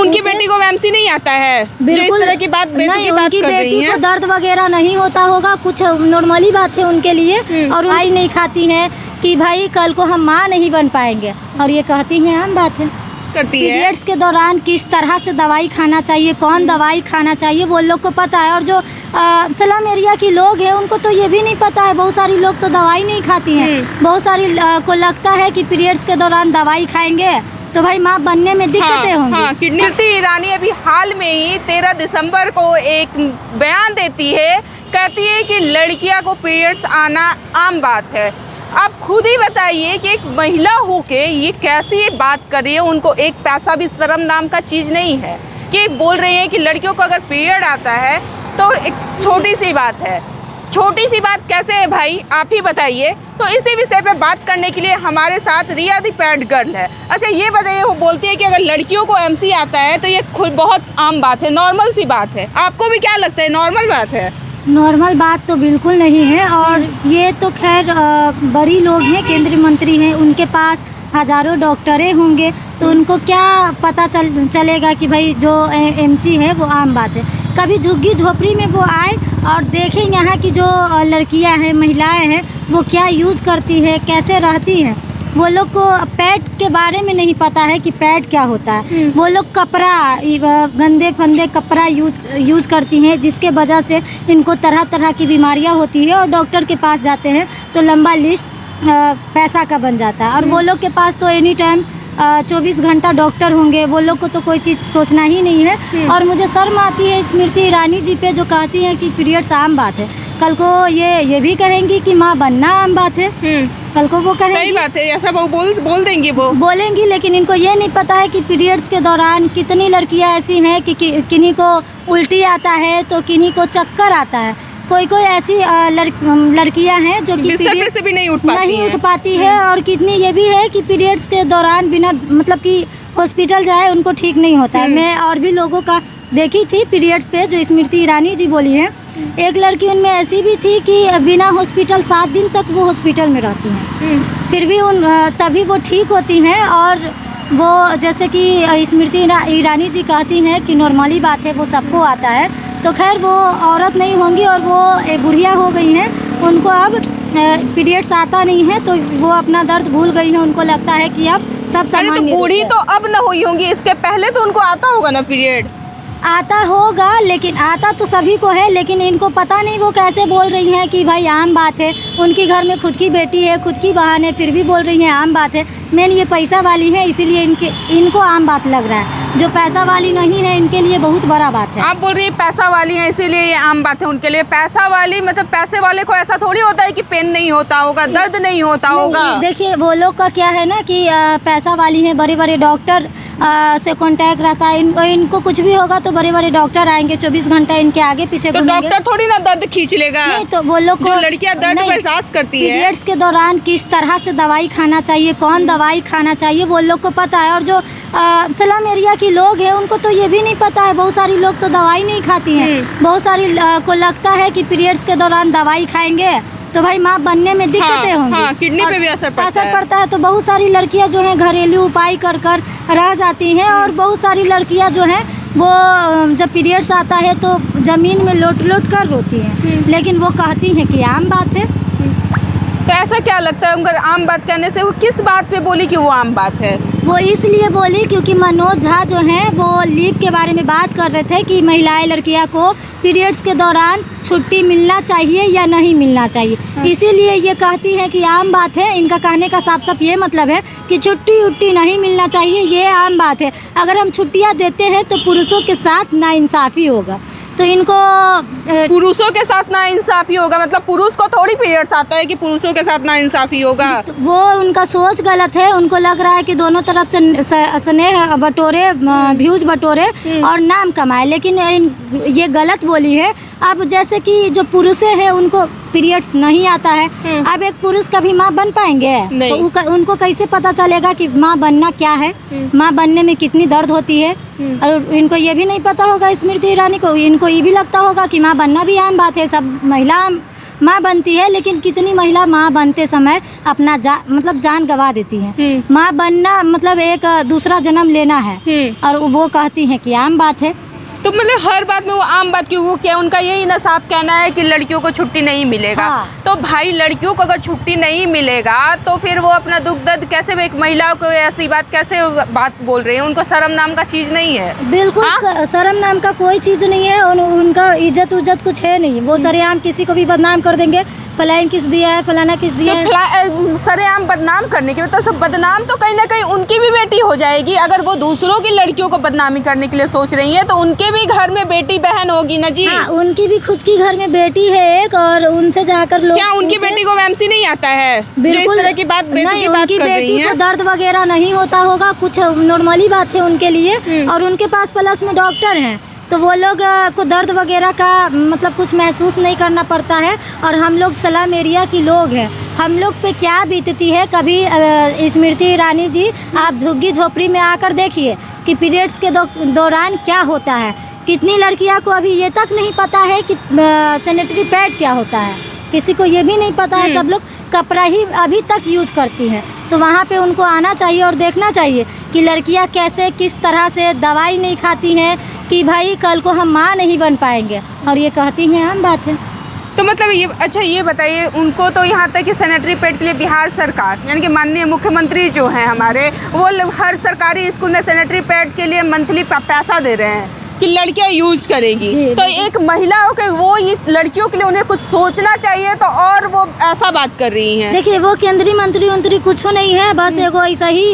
उनकी बेटी को एमसी नहीं आता है जो इस तरह की बात बेटी की बात कर रही हैं? दर्द वगैरह नहीं होता होगा, कुछ नॉर्मली बात है उनके लिए। और भाई नहीं खाती हैं कि भाई कल को हम माँ नहीं बन पाएंगे, और ये कहती हैं आम बात है। पीरियड्स के दौरान किस तरह से दवाई खाना चाहिए, कौन दवाई खाना चाहिए, वो लोग को पता है। और जो स्लम एरिया के लोग हैं उनको तो ये भी नहीं पता है। बहुत सारी लोग तो दवाई नहीं खाती हैं। बहुत सारी को लगता है कि पीरियड्स के दौरान दवाई खाएंगे तो भाई माँ बनने में दिक्कतें होंगी। हाँ, स्मृति ईरानी अभी हाल में ही 13 दिसंबर को एक बयान देती है, कहती है कि लड़कियां को पीरियड्स आना आम बात है। आप खुद ही बताइए कि एक महिला होके ये कैसी बात कर रही है। उनको एक पैसा भी शर्म नाम का चीज़ नहीं है कि बोल रही है कि लड़कियों को अगर पीरियड आता है तो एक छोटी सी बात है। छोटी सी बात कैसे है भाई, आप ही बताइए। तो इसी विषय पे बात करने के लिए हमारे साथ रिया दी पैड गर्ल है। अच्छा ये बताइए, वो बोलती है कि अगर लड़कियों को एमसी आता है तो ये खुद बहुत आम बात है, नॉर्मल सी बात है। आपको भी क्या लगता है, नॉर्मल बात है? नॉर्मल बात तो बिल्कुल नहीं है। और ये तो खैर बड़ी लोग हैं, केंद्रीय मंत्री हैं, उनके पास हज़ारों डॉक्टरें होंगे, तो उनको क्या पता चलेगा कि भाई जो एमसी है वो आम बात है। कभी झुग्गी झोपड़ी में वो आए और देखें यहाँ की जो लड़कियाँ हैं, महिलाएं हैं, वो क्या यूज़ करती है, कैसे रहती हैं। वो लोग को पैड के बारे में नहीं पता है कि पैड क्या होता है। वो लोग कपड़ा, गंदे फंदे कपड़ा यूज़ करती हैं, जिसके वजह से इनको तरह तरह की बीमारियां होती है। और डॉक्टर के पास जाते हैं तो लंबा लिस्ट पैसा का बन जाता है। और वो लोग के पास तो एनी टाइम 24 घंटा डॉक्टर होंगे, वो लोग को तो कोई चीज़ सोचना ही नहीं है। और मुझे शर्म आती है स्मृति ईरानी जी पे, जो कहती हैं कि पीरियड्स आम बात है। कल को ये भी कहेंगी कि माँ बनना आम बात है। कल को वो कहेंगी, सही बात है, ऐसा वो बोल देंगी, वो बोलेंगी। लेकिन इनको ये नहीं पता है कि पीरियड्स के दौरान कितनी लड़कियां ऐसी हैं कि किन्हीं को उल्टी आता है तो किन्हीं को चक्कर आता है। कोई ऐसी लड़कियां हैं जो कि बिस्तर से भी नहीं उठ पाती है। और कितनी ये भी है कि पीरियड्स के दौरान बिना मतलब कि हॉस्पिटल जाए उनको ठीक नहीं होता है। मैं और भी लोगों का देखी थी पीरियड्स पे, जो स्मृति ईरानी जी बोली हैं। एक लड़की उनमें ऐसी भी थी कि बिना हॉस्पिटल 7 दिन तक वो हॉस्पिटल में रहती हैं, फिर भी तभी वो ठीक होती हैं। और वो जैसे कि स्मृति ईरानी जी कहती हैं कि नॉर्मली बात है, वो सबको आता है। तो खैर वो औरत नहीं होंगी और वो एक बुढ़िया हो गई हैं, उनको अब पीरियड्स आता नहीं है, तो वो अपना दर्द भूल गई हैं। उनको लगता है कि अब सब सामान्य। तो बूढ़ी तो अब ना हुई होंगी, इसके पहले तो उनको आता होगा ना पीरियड? आता होगा, लेकिन आता तो सभी को है, लेकिन इनको पता नहीं वो कैसे बोल रही हैं कि भाई आम बात है। उनकी घर में खुद की बेटी है, खुद की बहन है, फिर भी बोल रही हैं आम बात है। मेन ये पैसा वाली है, इसीलिए इनको आम बात लग रहा है। जो पैसा वाली नहीं है, इनके लिए बहुत बड़ा बात है। आप बोल रही है पैसा वाली है इसीलिए ये आम बात है उनके लिए। पैसा वाली मतलब पैसे वाले को ऐसा थोड़ी होता है कि पेन नहीं होता होगा, दर्द नहीं होता होगा। देखिए वो लोग का क्या है ना कि पैसा वाली है, बड़े बड़े डॉक्टर से कांटेक्ट रहता है। इनको कुछ भी होगा तो बड़े बड़े डॉक्टर आएंगे, 24 घंटा इनके आगे पीछे तो डॉक्टर थोड़ी ना दर्द खींच लेगा। नहीं, तो वो लोग जो लड़कियां दर्द बर्दाश्त करती है, पीरियड्स के दौरान किस तरह से दवाई खाना चाहिए, कौन दवाई खाना चाहिए, वो लोग को पता है। और जो स्लम एरिया के लोग हैं उनको तो ये भी नहीं पता है। बहुत सारी लोग तो दवाई नहीं खाती हैं। बहुत सारी को लगता है कि पीरियड्स के दौरान दवाई खाएंगे तो भाई माँ बनने में दिक्कतें होंगी। किडनी पे भी असर पड़ता है। तो बहुत सारी लड़कियां जो हैं घरेलू उपाय कर रह जाती हैं। और बहुत सारी लड़कियां जो हैं वो जब पीरियड्स आता है तो ज़मीन में लोट कर रोती हैं। लेकिन वो कहती हैं कि आम बात है। तो ऐसा क्या लगता है उनका आम बात कहने से? वो किस बात पे बोली कि वो आम बात है? वो इसलिए बोली क्योंकि मनोज झा जो हैं वो लीव के बारे में बात कर रहे थे कि महिलाएं लड़कियां को पीरियड्स के दौरान छुट्टी मिलना चाहिए या नहीं मिलना चाहिए। इसीलिए ये कहती हैं कि आम बात है। इनका कहने का साफ साफ ये मतलब है कि छुट्टी नहीं मिलना चाहिए, ये आम बात है। अगर हम छुट्टियां देते हैं तो पुरुषों के साथ नाइंसाफ़ी होगा। तो इनको पुरुषों के साथ नाइंसाफ़ी होगा मतलब पुरुष को थोड़ी पीरियड्स आता है कि पुरुषों के साथ नाइंसाफ़ी होगा। तो वो उनका सोच गलत है। उनको लग रहा है कि दोनों तरफ से स्नेह बटोरे, व्यूज बटोरे और नाम कमाए, लेकिन ये गलत बोली है। अब जैसे कि जो पुरुष हैं उनको पीरियड्स नहीं आता है, अब एक पुरुष कभी माँ बन पाएंगे? तो उनको कैसे पता चलेगा कि माँ बनना क्या है, माँ बनने में कितनी दर्द होती है? और इनको ये भी नहीं पता होगा स्मृति ईरानी को, इनको ये भी लगता होगा कि माँ बनना भी आम बात है, सब महिला माँ बनती है, लेकिन कितनी महिला माँ बनते समय अपना मतलब जान गंवा देती हैं। माँ बनना मतलब एक दूसरा जन्म लेना है, और वो कहती हैं कि आम बात है। तो मतलब हर बात में वो आम बात क्यों, वो क्या उनका यही ना साफ कहना है कि लड़कियों को छुट्टी नहीं मिलेगा। तो भाई लड़कियों को अगर छुट्टी नहीं मिलेगा तो फिर वो अपना दुख दर्द कैसे, एक महिला को ऐसी बात कैसे बात बोल रही है? उनको शर्म नाम का चीज़ नहीं है। बिल्कुल शर्म नाम का कोई चीज़ नहीं है, उनका इज्जत उज्जत कुछ है नहीं। वो सरेआम किसी को भी बदनाम कर देंगे, फलाइन किस दिया है, फलाना किस दिया है। सरेआम बदनाम करने के मतलब बदनाम तो कहीं ना कहीं उनकी भी बेटी हो जाएगी। अगर वो दूसरों की लड़कियों को बदनामी करने के लिए सोच रही है तो उनके भी घर में बेटी बहन होगी ना जी। हाँ, उनकी भी खुद की घर में बेटी है एक, और उनसे जाकर लोग क्या उनकी बेटी को एमसी नहीं आता है? बिल्कुल, इस तरह की बात नहीं, उनकी बेटी को दर्द वगैरह नहीं होता होगा, कुछ नॉर्मली बात है उनके लिए। और उनके पास प्लस में डॉक्टर हैं, तो वो लोग को दर्द वगैरह का मतलब कुछ महसूस नहीं करना पड़ता है। और हम लोग सलाम एरिया की लोग हैं, हम लोग पे क्या बीतती है। कभी स्मृति ईरानी जी, आप झुग्गी झोपड़ी में आकर देखिए कि पीरियड्स के दौरान क्या होता है। कितनी लड़कियां को अभी ये तक नहीं पता है कि सैनिटरी पैड क्या होता है, किसी को ये भी नहीं पता है। सब लोग कपड़ा ही अभी तक यूज करती हैं। तो वहाँ पे उनको आना चाहिए और देखना चाहिए कि लड़कियाँ कैसे किस तरह से दवाई नहीं खाती हैं कि भाई कल को हम माँ नहीं बन पाएंगे, और ये कहती हैं आम बात है। तो मतलब ये अच्छा ये बताइए, उनको तो यहाँ तक कि सैनिटरी पैड के लिए बिहार सरकार यानी कि माननीय मुख्यमंत्री जो हैं हमारे, वो हर सरकारी स्कूल में सैनिटरी पैड के लिए मंथली पैसा दे रहे हैं कि लड़कियाँ यूज करेंगी। तो एक महिला हो के वो ये लड़कियों के लिए उन्हें कुछ सोचना चाहिए, तो और वो ऐसा बात कर रही हैं। देखिए, वो केंद्रीय मंत्री कुछ नहीं है, बस एगो ऐसा ही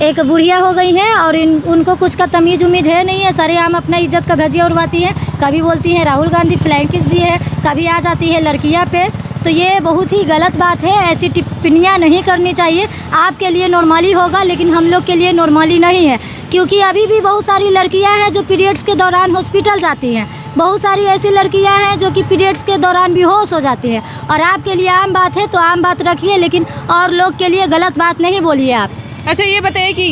एक बुढ़िया हो गई हैं, और उनको कुछ का तमीज़ उमीज है नहीं है। सरेआम अपना इज्जत का धज्जियाँ उड़वाती हैं। कभी बोलती हैं राहुल गांधी फ्लाइट किस दिए है, कभी आ जाती है लड़कियाँ पे। तो ये बहुत ही गलत बात है, ऐसी टिप्पणियाँ नहीं करनी चाहिए। आपके लिए नॉर्मली होगा, लेकिन हम लोग के लिए नॉर्मली नहीं है, क्योंकि अभी भी बहुत सारी लड़कियाँ हैं जो पीरियड्स के दौरान हॉस्पिटल जाती हैं। बहुत सारी ऐसी लड़कियाँ हैं जो कि पीरियड्स के दौरान बेहोश हो जाती हैं। और आपके लिए आम बात है तो आम बात रखिए, लेकिन और लोग के लिए गलत बात नहीं बोलिए आप। अच्छा ये बताइए कि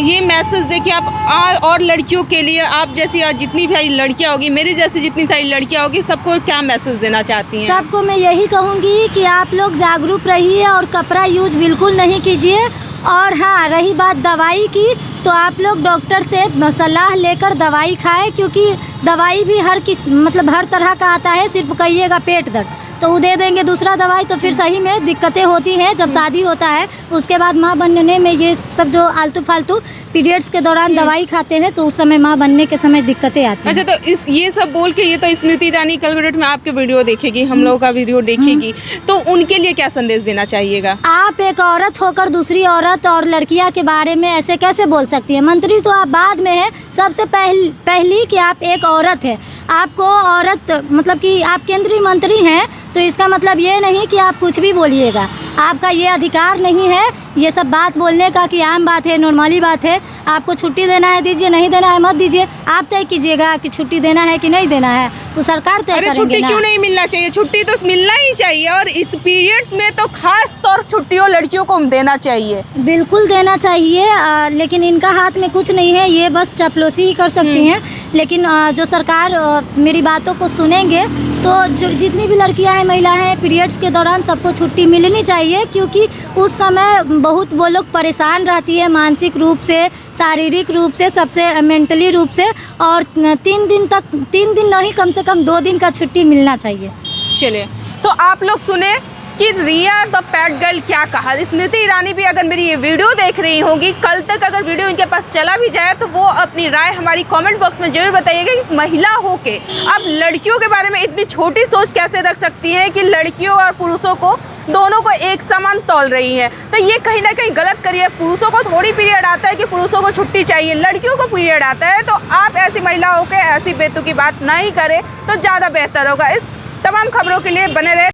ये मैसेज देखिए आप और लड़कियों के लिए, आप जैसी जितनी भी लड़कियां होगी, मेरी जैसी जितनी सारी लड़कियां होगी, सबको क्या मैसेज देना चाहती हैं? सबको मैं यही कहूँगी कि आप लोग जागरूक रहिए और कपड़ा यूज बिल्कुल नहीं कीजिए। और हाँ, रही बात दवाई की, तो आप लोग डॉक्टर से सलाह लेकर दवाई खाएं, क्योंकि दवाई भी हर तरह का आता है। सिर्फ कहिएगा पेट दर्द तो वो दे देंगे दूसरा दवाई, तो फिर सही में दिक्कतें होती हैं। जब शादी होता है उसके बाद माँ बनने में ये सब जो आलतू फालतू पीरियड्स के दौरान दवाई खाते हैं, तो उस समय माँ बनने के समय दिक्कतें आती हैं। अच्छा, तो ये सब बोल के ये तो स्मृति ईरानी कल के डेट में आपके वीडियो देखेगी, हम लोगों का वीडियो देखेगी, तो उनके लिए क्या संदेश देना चाहिएगा? आप एक औरत होकर दूसरी औरत और लड़कियां के बारे में ऐसे कैसे बोल सकती है? मंत्री तो आप बाद में है, सबसे पहली कि आप एक औरत है। आपको औरत मतलब कि आप केंद्रीय मंत्री हैं, तो इसका मतलब ये नहीं कि आप कुछ भी बोलिएगा। आपका ये अधिकार नहीं है ये सब बात बोलने का कि आम बात है, नॉर्मली बात है। आपको छुट्टी देना है दीजिए, नहीं देना है मत दीजिए। आप तय कीजिएगा कि छुट्टी देना है कि नहीं देना है, वो सरकार तय करेंगे। छुट्टी क्यों नहीं मिलना चाहिए? छुट्टी तो मिलना ही चाहिए, और इस पीरियड में तो खास तौर छुट्टियों लड़कियों को देना चाहिए। बिल्कुल देना चाहिए, लेकिन इनका हाथ में कुछ नहीं है, ये बस चपलोसी ही कर सकती हैं। लेकिन जो सरकार मेरी बातों को सुनेंगे, तो जो जितनी भी लड़कियां हैं, महिला हैं, पीरियड्स के दौरान सबको छुट्टी मिलनी चाहिए, क्योंकि उस समय बहुत वो लोग परेशान रहती है, मानसिक रूप से, शारीरिक रूप से, सबसे मेंटली रूप से। और 3 दिन नहीं, कम से कम 2 दिन का छुट्टी मिलना चाहिए। चलिए, तो आप लोग सुने कि रिया द पैड गर्ल क्या कहा। स्मृति ईरानी भी अगर मेरी ये वीडियो देख रही होंगी, कल तक अगर वीडियो इनके पास चला भी जाए, तो वो अपनी राय हमारी कमेंट बॉक्स में जरूर बताइएगा कि महिला होके आप लड़कियों के बारे में इतनी छोटी सोच कैसे रख सकती हैं कि लड़कियों और पुरुषों को दोनों को एक समान तौल रही है। तो ये कहीं ना कहीं गलत करिए। पुरुषों को थोड़ी पीरियड आता है कि पुरुषों को छुट्टी चाहिए, लड़कियों को पीरियड आता है। तो आप ऐसी महिला होकर ऐसी बेतुकी बात नहीं करें तो ज़्यादा बेहतर होगा। इस तमाम खबरों के लिए बने रहे।